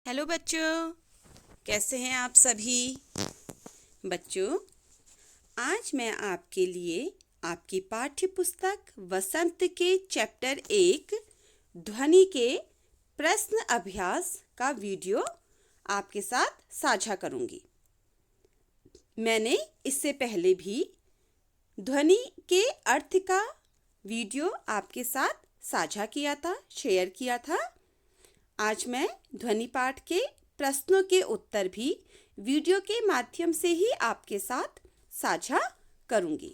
Hello बच्चों, कैसे हैं आप सभी। बच्चों, आज मैं आपके लिए आपकी पाठ्य पुस्तक वसंत के चैप्टर 1 ध्वनि के प्रश्न अभ्यास का वीडियो आपके साथ साझा करूंगी। मैंने इससे पहले भी ध्वनि के अर्थ का वीडियो आपके साथ साझा किया था, शेयर किया था। आज मैं ध्वनि पाठ के प्रश्नों के उत्तर भी वीडियो के माध्यम से ही आपके साथ साझा करूंगी।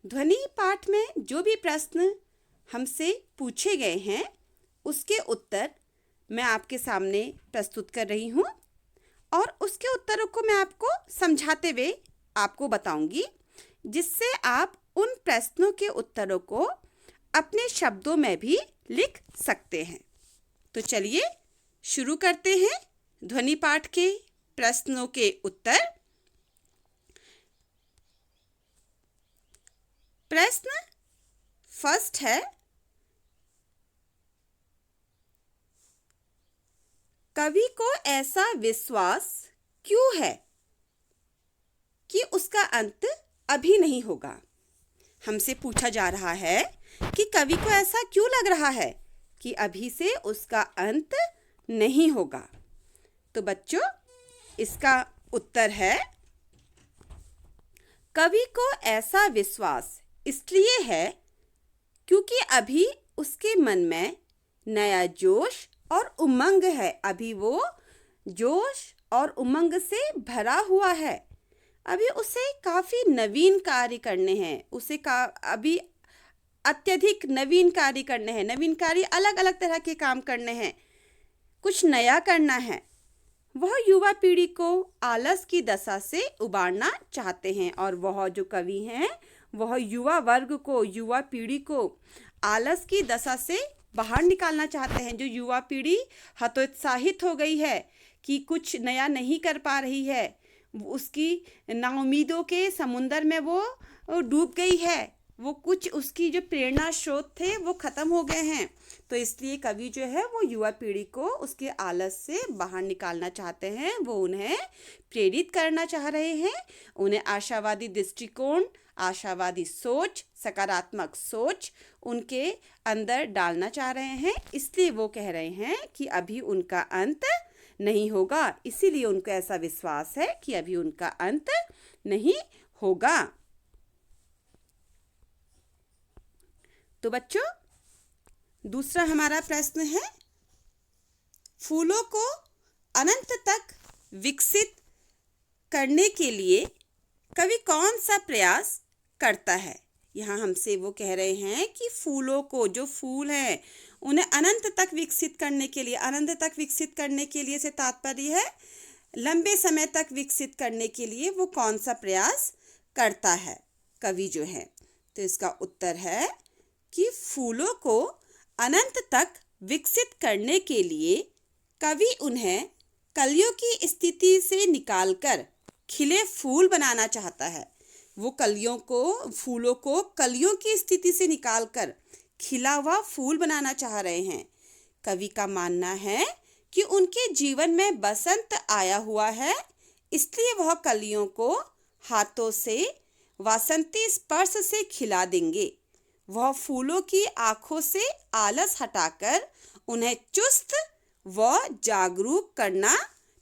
ध्वनि पाठ में जो भी प्रश्न हमसे पूछे गए हैं उसके उत्तर मैं आपके सामने प्रस्तुत कर रही हूं और उसके उत्तरों को मैं आपको समझाते हुए आपको बताऊंगी, जिससे आप उन प्रश्नों के उत्तरों को अपने शब्दों में भी लिख सकते हैं। तो चलिए शुरू करते हैं ध्वनि पाठ के प्रश्नों के उत्तर। प्रश्न फर्स्ट है, कवि को ऐसा विश्वास क्यों है कि उसका अंत अभी नहीं होगा। हमसे पूछा जा रहा है कि कवि को ऐसा क्यों लग रहा है कि अभी से उसका अंत नहीं होगा। तो बच्चों, इसका उत्तर है, कवि को ऐसा विश्वास इसलिए है क्योंकि अभी उसके मन में नया जोश और उमंग है। अभी वो जोश और उमंग से भरा हुआ है। अभी उसे काफ़ी नवीन कार्य करने हैं। अभी अत्यधिक नवीन कार्य करने हैं। नवीन कार्य अलग अलग तरह के काम करने हैं, कुछ नया करना है। वह युवा पीढ़ी को आलस की दशा से उबारना चाहते हैं और वह जो कवि हैं वह युवा वर्ग को, युवा पीढ़ी को आलस की दशा से बाहर निकालना चाहते हैं। जो युवा पीढ़ी हतोत्साहित हो गई है कि कुछ नया नहीं कर पा रही है, उसकी नाउमीदों के समुंदर में वो डूब गई है। वो कुछ उसकी जो प्रेरणा स्रोत थे वो ख़त्म हो गए हैं। तो इसलिए कवि जो है वो युवा पीढ़ी को उसके आलस से बाहर निकालना चाहते हैं। वो उन्हें प्रेरित करना चाह रहे हैं, उन्हें आशावादी दृष्टिकोण, आशावादी सोच, सकारात्मक सोच उनके अंदर डालना चाह रहे हैं। इसलिए वो कह रहे हैं कि अभी उनका अंत नहीं होगा। इसीलिए उनको ऐसा विश्वास है कि अभी उनका अंत नहीं होगा। तो बच्चों, दूसरा हमारा प्रश्न है, फूलों को अनंत तक विकसित करने के लिए कवि कौन सा प्रयास करता है। यहाँ हमसे वो कह रहे हैं कि फूलों को, जो फूल हैं उन्हें अनंत तक विकसित करने के लिए, अनंत तक विकसित करने के लिए से तात्पर्य है लंबे समय तक विकसित करने के लिए वो कौन सा प्रयास करता है कवि जो है। तो इसका उत्तर है कि फूलों को अनंत तक विकसित करने के लिए कवि उन्हें कलियों की स्थिति से निकालकर खिले फूल बनाना चाहता है। वो फूलों को कलियों की स्थिति से निकालकर खिला हुआ फूल बनाना चाह रहे हैं। कवि का मानना है कि उनके जीवन में बसंत आया हुआ है, इसलिए वह कलियों को हाथों से वासंती स्पर्श से खिला देंगे। वह फूलों की आंखों से आलस हटाकर उन्हें चुस्त व जागरूक करना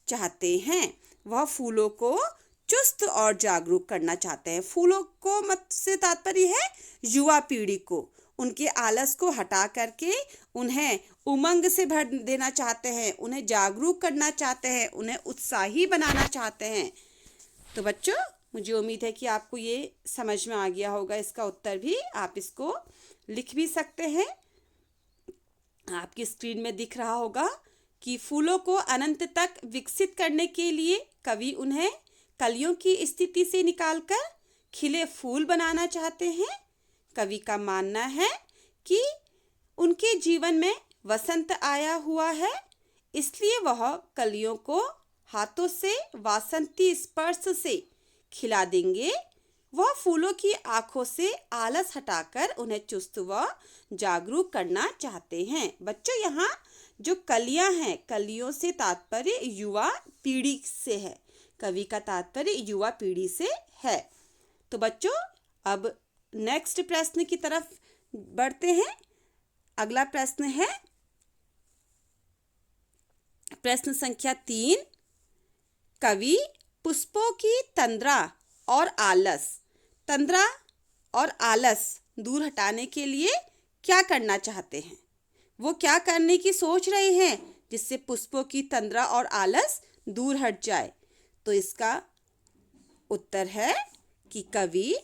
चाहते हैं। वह फूलों को चुस्त और जागरूक करना चाहते हैं। फूलों को मत से तात्पर्य है युवा पीढ़ी को, उनके आलस को हटा करके उन्हें उमंग से भर देना चाहते हैं, उन्हें जागरूक करना चाहते हैं, उन्हें उत्साही बनाना चाहते हैं। तो बच्चों, मुझे उम्मीद है कि आपको ये समझ में आ गया होगा। इसका उत्तर भी आप इसको लिख भी सकते हैं। आपकी स्क्रीन में दिख रहा होगा कि फूलों को अनंत तक विकसित करने के लिए कवि उन्हें कलियों की स्थिति से निकालकर खिले फूल बनाना चाहते हैं। कवि का मानना है कि उनके जीवन में वसंत आया हुआ है, इसलिए वह कलियों को हाथों से वासंती स्पर्श से खिला देंगे। वह फूलों की आंखों से आलस हटाकर उन्हें चुस्त व जागरूक करना चाहते हैं। बच्चों, यहाँ जो कलियां हैं, कलियों से तात्पर्य युवा पीढ़ी से है। कवि का तात्पर्य युवा पीढ़ी से है। तो बच्चों अब नेक्स्ट प्रश्न की तरफ बढ़ते हैं। अगला प्रश्न है प्रश्न संख्या 3। कवि पुष्पों की तंद्रा और आलस दूर हटाने के लिए क्या करना चाहते हैं? वो क्या करने की सोच रहे हैं जिससे पुष्पों की तंद्रा और आलस दूर हट जाए? तो इसका उत्तर है कि कवि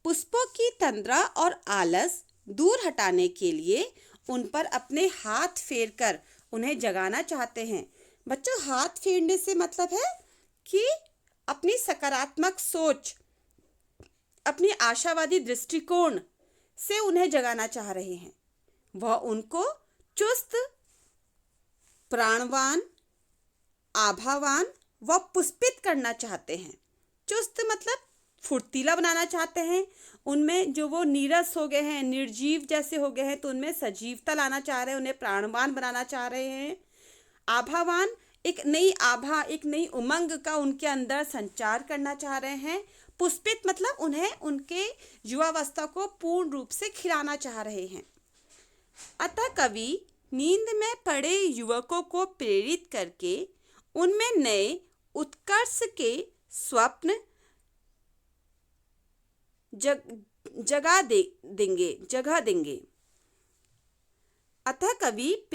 पुष्पों की तंद्रा और आलस दूर हटाने के लिए उन पर अपने हाथ फेरकर उन्हें जगाना चाहते हैं। बच्चों, हाथ फेरने से मतलब है कि अपनी सकारात्मक सोच, अपनी आशावादी दृष्टिकोण से उन्हें जगाना चाह रहे हैं। वह उनको चुस्त, प्राणवान, आभावान व पुष्पित करना चाहते हैं। चुस्त मतलब फुर्तीला बनाना चाहते हैं। उनमें जो वो नीरस हो गए हैं, निर्जीव जैसे हो गए हैं, तो उनमें सजीवता लाना चाह रहे हैं, उन्हें प्राणवान बनाना चाह रहे हैं। आभावान, एक नई आभा, एक नई उमंग का उनके अंदर संचार करना चाह रहे हैं। पुष्पित मतलब उन्हें उनके युवावस्था को पूर्ण रूप से खिलाना चाह रहे हैं। अतः कवि नींद में पड़े युवकों को प्रेरित करके उनमें नए उत्कर्ष के स्वप्न जगह देंगे। अतः कवि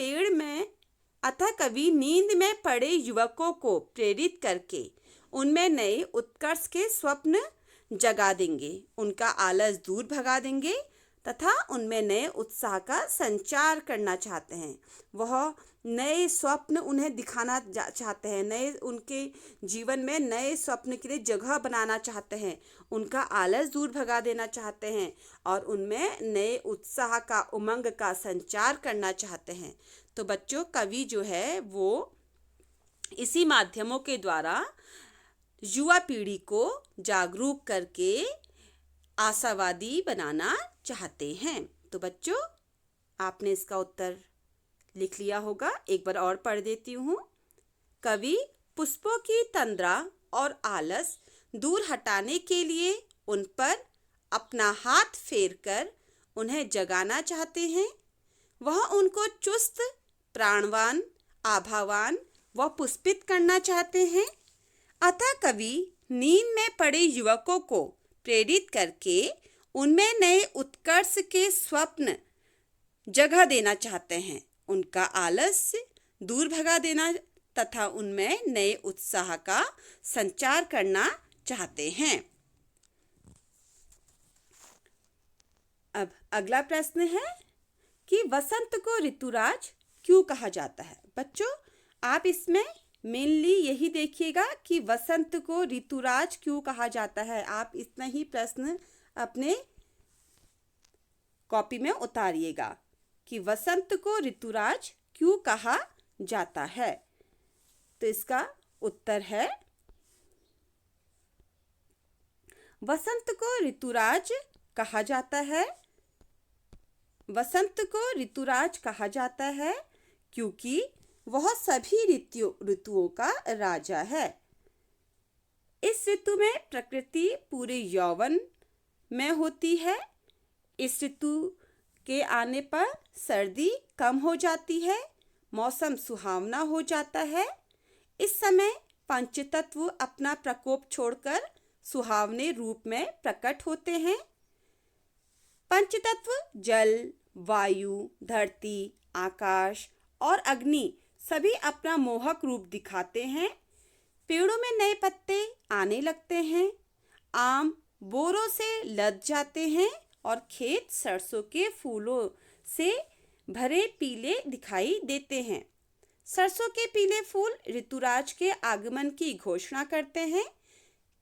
नींद में पड़े युवकों को प्रेरित करके उनमें नए उत्कर्ष के स्वप्न जगा देंगे, उनका आलस दूर भगा देंगे तथा उनमें नए उत्साह का संचार करना चाहते हैं। वह नए स्वप्न उन्हें दिखाना चाहते हैं, नए उनके जीवन में नए स्वप्न के लिए जगह बनाना चाहते हैं, उनका आलस दूर भगा देना चाहते हैं और उनमें नए उत्साह का, उमंग का संचार करना चाहते हैं। तो बच्चों, कवि जो है वो इसी माध्यमों के द्वारा युवा पीढ़ी को जागरूक करके आशावादी बनाना चाहते हैं। तो बच्चों, आपने इसका उत्तर लिख लिया होगा। एक बार और पढ़ देती हूँ। कवि पुष्पों की तंद्रा और आलस दूर हटाने के लिए उन पर अपना हाथ फेरकर उन्हें जगाना चाहते हैं। वह उनको चुस्त, प्राणवान, आभावान व पुष्पित करना चाहते हैं। अतः कवि नींद में पड़े युवकों को प्रेरित करके उनमें नए उत्कर्ष के स्वप्न जगह देना चाहते हैं, उनका आलस्य दूर भगा देना तथा उनमें नए उत्साह का संचार करना चाहते हैं। अब अगला प्रश्न है कि वसंत को ऋतुराज क्यों कहा जाता है? बच्चों, आप इसमें मेनली यही देखिएगा कि वसंत को ऋतुराज क्यों कहा जाता है। आप इतना ही प्रश्न अपने कॉपी में उतारिएगा कि वसंत को ऋतुराज क्यों कहा जाता है। तो इसका उत्तर है वसंत को ऋतुराज कहा जाता है। वसंत को ऋतुराज कहा जाता है क्योंकि वह सभी ऋतुओं का राजा है। इस ऋतु में प्रकृति पूरे यौवन में होती है। इस ऋतु के आने पर सर्दी कम हो जाती है, मौसम सुहावना हो जाता है। इस समय पंचतत्व अपना प्रकोप छोड़कर सुहावने रूप में प्रकट होते हैं। पंचतत्व जल, वायु, धरती, आकाश और अग्नि सभी अपना मोहक रूप दिखाते हैं। पेड़ों में नए पत्ते आने लगते हैं, आम बोरों से लद जाते हैं और खेत सरसों के फूलों से भरे पीले दिखाई देते हैं। सरसों के पीले फूल ऋतुराज के आगमन की घोषणा करते हैं।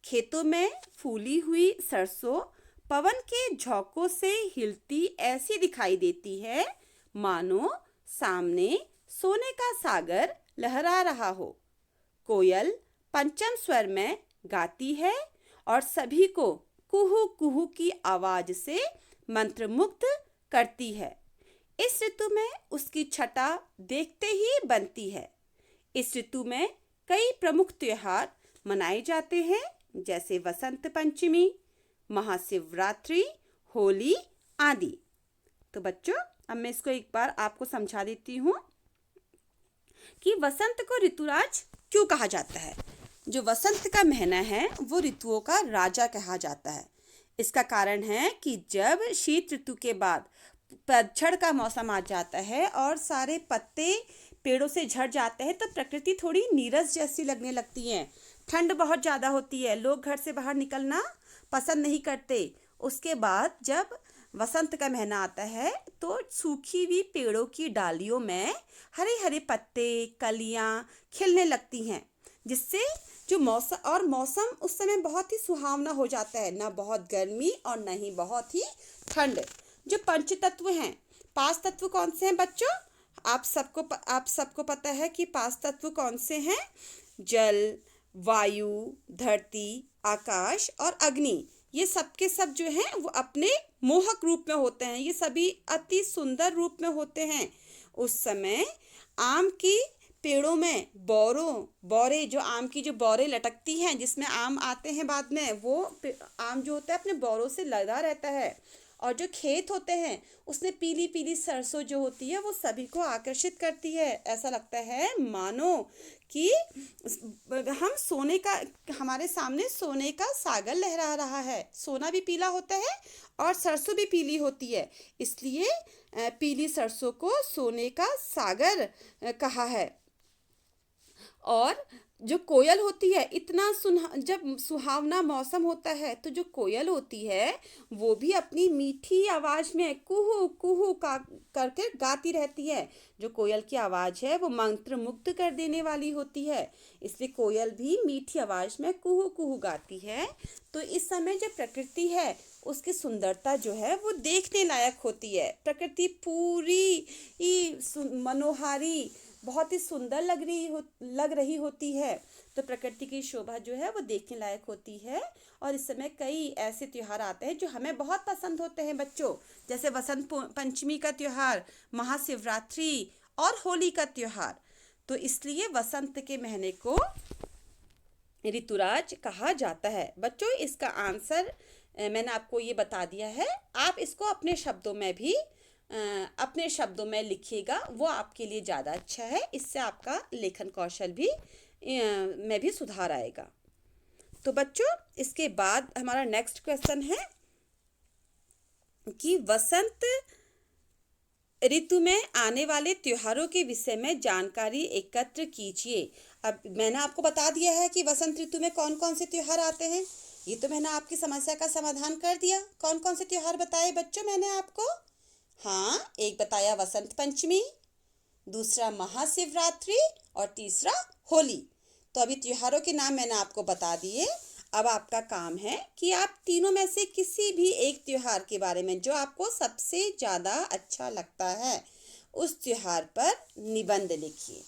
खेतों में फूली हुई सरसों पवन के झोंकों से हिलती ऐसी दिखाई देती है मानो सामने सोने का सागर लहरा रहा हो। कोयल पंचम स्वर में गाती है और सभी को कुहू कुहू की आवाज से मंत्रमुग्ध करती है। इस ऋतु में उसकी छटा देखते ही बनती है। इस ऋतु में कई प्रमुख त्योहार मनाए जाते हैं, जैसे वसंत पंचमी, महाशिवरात्रि, होली आदि। तो बच्चों, अब मैं इसको एक बार आपको समझा देती हूँ कि वसंत को ऋतुराज क्यों कहा जाता है। जो वसंत का महीना है वो ऋतुओं का राजा कहा जाता है। इसका कारण है कि जब शीत ऋतु के बाद पतझड़ का मौसम आ जाता है और सारे पत्ते पेड़ों से झड़ जाते हैं, तो प्रकृति थोड़ी नीरस जैसी लगने लगती है। ठंड बहुत ज़्यादा होती है, लोग घर से बाहर निकलना पसंद नहीं करते। उसके बाद जब वसंत का महीना आता है तो सूखी हुई पेड़ों की डालियों में हरे हरे पत्ते, कलियां खिलने लगती हैं, जिससे जो मौसम उस समय बहुत ही सुहावना हो जाता है। ना बहुत गर्मी और न ही बहुत ही ठंड। जो पंच तत्व हैं, पांच तत्व कौन से हैं बच्चों? आप सबको पता है कि पांच तत्व कौन से हैं? जल, वायु, धरती, आकाश और अग्नि। ये सब के सब जो हैं वो अपने मोहक रूप में होते हैं। ये सभी अति सुंदर रूप में होते हैं। उस समय आम की पेड़ों में बौरे जो आम की जो बौरे लटकती हैं, जिसमें आम आते हैं बाद में, वो आम जो होता है अपने बौरों से लदा रहता है। और जो खेत होते हैं उसमें पीली पीली सरसों जो होती है वो सभी को आकर्षित करती है। ऐसा लगता है मानो कि हमारे सामने सोने का सागर लहरा रहा है। सोना भी पीला होता है और सरसों भी पीली होती है, इसलिए पीली सरसों को सोने का सागर कहा है। और जो कोयल होती है, जब सुहावना मौसम होता है तो जो कोयल होती है वो भी अपनी मीठी आवाज़ में कुहू कुहू का करके गाती रहती है। जो कोयल की आवाज़ है वो मंत्र मुग्ध कर देने वाली होती है, इसलिए कोयल भी मीठी आवाज़ में कुहू कुहू गाती है। तो इस समय जो प्रकृति है उसकी सुंदरता जो है वो देखने लायक होती है। प्रकृति पूरी मनोहारी, बहुत ही सुंदर लग रही होती है। तो प्रकृति की शोभा जो है वो देखने लायक होती है। और इस समय कई ऐसे त्योहार आते हैं जो हमें बहुत पसंद होते हैं बच्चों, जैसे वसंत पंचमी का त्योहार, महाशिवरात्रि और होली का त्योहार। तो इसलिए वसंत के महीने को ऋतुराज कहा जाता है। बच्चों, इसका आंसर मैंने आपको ये बता दिया है। आप इसको अपने शब्दों में लिखिएगा, वो आपके लिए ज़्यादा अच्छा है। इससे आपका लेखन कौशल में भी सुधार आएगा। तो बच्चों, इसके बाद हमारा नेक्स्ट क्वेश्चन है कि वसंत ऋतु में आने वाले त्योहारों के विषय में जानकारी एकत्र कीजिए। अब मैंने आपको बता दिया है कि वसंत ऋतु में कौन कौन से त्योहार आते हैं। ये तो मैंने आपकी समस्या का समाधान कर दिया। कौन कौन से त्योहार बताए बच्चों मैंने आपको? हाँ, एक बताया वसंत पंचमी, दूसरा महाशिवरात्रि और तीसरा होली। तो अभी त्योहारों के नाम मैंने आपको बता दिए। अब आपका काम है कि आप तीनों में से किसी भी एक त्योहार के बारे में जो आपको सबसे ज़्यादा अच्छा लगता है उस त्योहार पर निबंध लिखिए।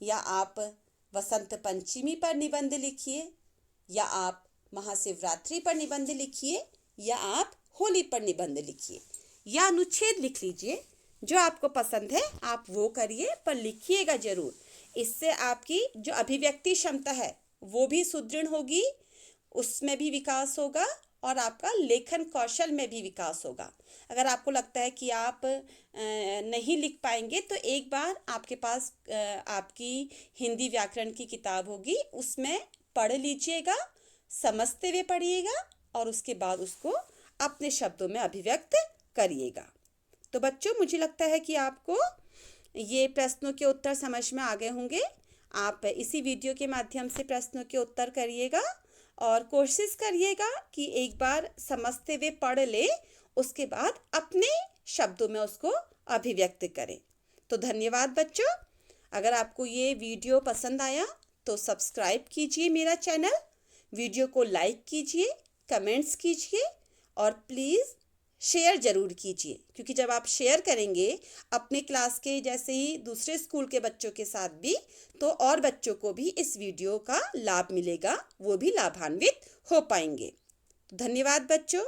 या आप वसंत पंचमी पर निबंध लिखिए, या आप महाशिवरात्रि पर निबंध लिखिए, या आप होली पर निबंध लिखिए, या अनुच्छेद लिख लीजिए। जो आपको पसंद है आप वो करिए, पर लिखिएगा जरूर। इससे आपकी जो अभिव्यक्ति क्षमता है वो भी सुदृढ़ होगी, उसमें भी विकास होगा और आपका लेखन कौशल में भी विकास होगा। अगर आपको लगता है कि आप नहीं लिख पाएंगे तो एक बार आपके पास आपकी हिंदी व्याकरण की किताब होगी, उसमें पढ़ लीजिएगा, समझते हुए पढ़िएगा और उसके बाद उसको अपने शब्दों में अभिव्यक्त करिएगा। तो बच्चों, मुझे लगता है कि आपको ये प्रश्नों के उत्तर समझ में आ गए होंगे। आप इसी वीडियो के माध्यम से प्रश्नों के उत्तर करिएगा और कोशिश करिएगा कि एक बार समझते हुए पढ़ ले, उसके बाद अपने शब्दों में उसको अभिव्यक्त करें। तो धन्यवाद बच्चों। अगर आपको ये वीडियो पसंद आया तो सब्सक्राइब कीजिए मेरा चैनल, वीडियो को लाइक कीजिए, कमेंट्स कीजिए और प्लीज़ शेयर ज़रूर कीजिए, क्योंकि जब आप शेयर करेंगे अपने क्लास के जैसे ही दूसरे स्कूल के बच्चों के साथ भी, तो और बच्चों को भी इस वीडियो का लाभ मिलेगा, वो भी लाभान्वित हो पाएंगे। धन्यवाद बच्चों।